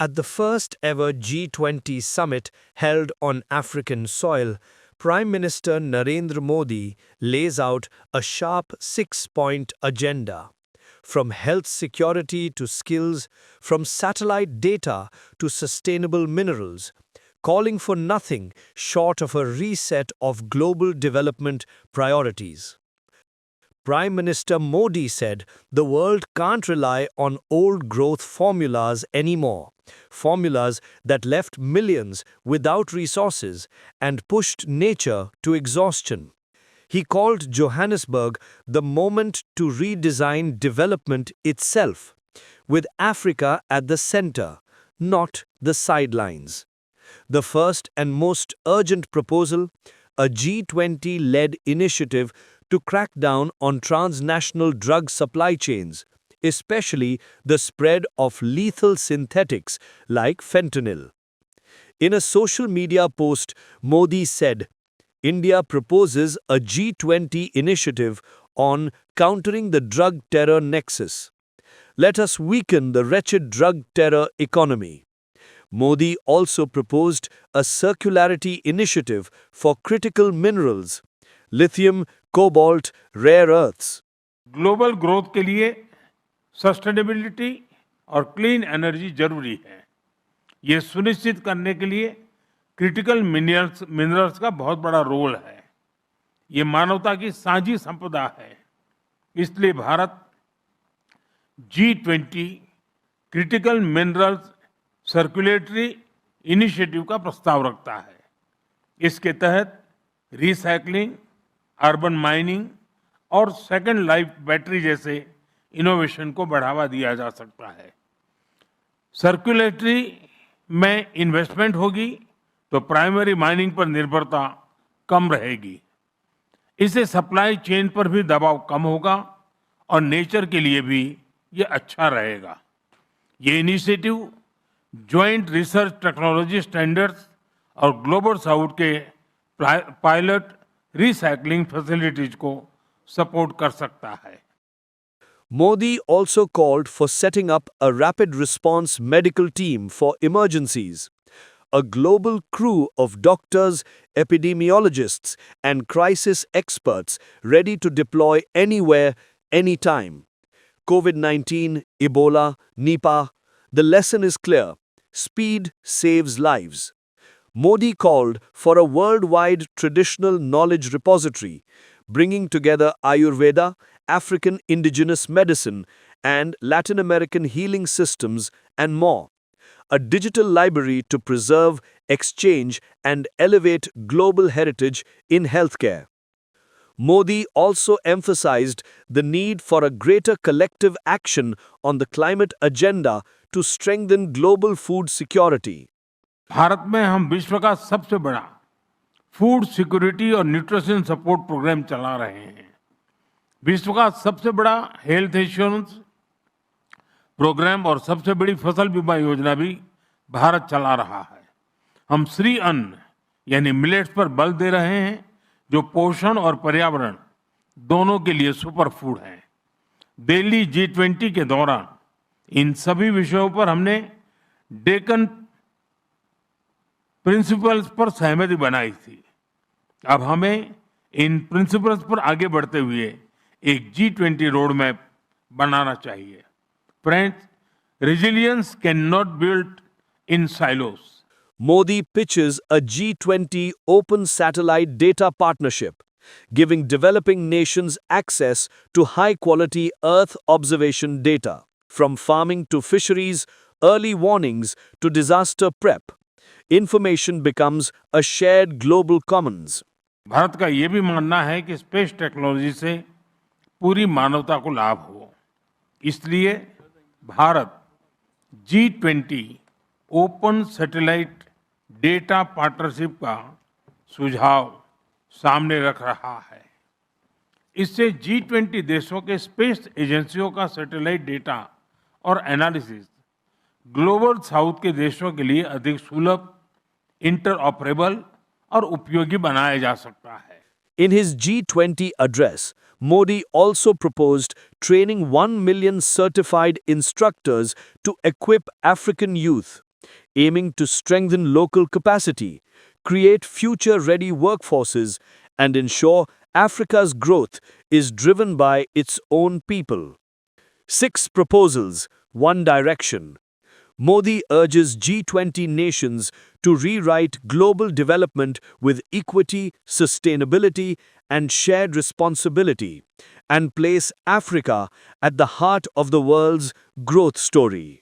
At the first ever G20 summit held on African soil, Prime Minister Narendra Modi lays out a sharp six-point agenda. From health security to skills, from satellite data to sustainable minerals, calling for nothing short of a reset of global development priorities. Prime Minister Modi said the world can't rely on old growth formulas anymore, formulas that left millions without resources and pushed nature to exhaustion. He called Johannesburg the moment to redesign development itself, with Africa at the center, not the sidelines. The first and most urgent proposal, a G20-led initiative to crack down on transnational drug supply chains, especially the spread of lethal synthetics like fentanyl. In a social media post, Modi said, India proposes a G20 initiative on countering the drug terror nexus. Let us weaken the wretched drug terror economy. Modi also proposed a circularity initiative for critical minerals, lithium, cobalt, rare earths. Global growth के लिए sustainability और clean energy जरूरी है। ये सुनिश्चित करने के लिए क्रिटिकल मिनरल्स का बहुत बड़ा रोल है। ये मानवता की साझी संपदा है। इसलिए Bharat G20 critical minerals circulatory initiative का प्रस्ताव रखता है। इसके तहत रिसाइकलिंग, अर्बन माइनिंग और सेकंड लाइफ बैटरी जैसे इनोवेशन को बढ़ावा दिया जा सकता है। सर्कुलेटरी में इन्वेस्टमेंट होगी तो प्राइमरी माइनिंग पर निर्भरता कम रहेगी। इससे सप्लाई चेन पर भी दबाव कम होगा और नेचर के लिए भी ये अच्छा रहेगा। ये initiative joint research technology standards और ग्लोबल साउथ के पायलट रिसाइकलिंग फैसिलिटीज को सपोर्ट कर सकता है। Modi also called for setting up a rapid response medical team for emergencies, a global crew of doctors, epidemiologists, and crisis experts ready to deploy anywhere, anytime. COVID-19, Ebola, Nipah, the lesson is clear. Speed saves lives. Modi called for a worldwide traditional knowledge repository, bringing together Ayurveda, African indigenous medicine, and Latin American healing systems, and more. A digital library to preserve, exchange, and elevate global heritage in healthcare. Modi also emphasized the need for a greater collective action on the climate agenda to strengthen global food security. Bharat में हम विश्व का सबसे बड़ा food security और nutrition support programme चला रहे हैं। विश्व का सबसे बड़ा हेल्थ इंश्योरेंस प्रोग्राम और सबसे बड़ी फसल बीमा योजना भी भारत चला रहा है। हम श्री अन्न यानी मिलेट्स पर बल दे रहे हैं, जो पोषण और पर्यावरण दोनों के लिए सुपर फूड है। दिल्ली G20 के दौरान इन सभी विषयों पर हमने डेक्कन प्रिंसिपल्स पर सहमति बनाई थी। अब हमें इन प्रिंसिपल्स पर आगे बढ़ते हुए एक G20 रोड मैप बनाना चाहिए। Friends, resilience cannot build in silos. Modi pitches a G20 open satellite data partnership, giving developing nations access to high-quality Earth observation data, from farming to fisheries, early warnings to disaster prep. Information becomes a shared global commons. Bharat का ये भी मानना है कि space technology से पूरी मानवता को लाभ हो। इसलिए Bharat G20 open satellite data partnership का सुझाव सामने रख रहा है। इससे G20 देशों के स्पेस एजेंसियों का सैटेलाइट डेटा और एनालिसिस ग्लोबल साउथ के देशों के लिए अधिक सुलभ, इंटरऑपरेबल और उपयोगी बनाया जा सकता है। In his G20 address, Modi also proposed training 1 million certified instructors to equip African youth aiming to strengthen local capacity, create future-ready workforces, and ensure Africa's growth is driven by its own people. 6 proposals, one direction. Modi urges G20 nations to rewrite global development with equity, sustainability, and shared responsibility, and place Africa at the heart of the world's growth story.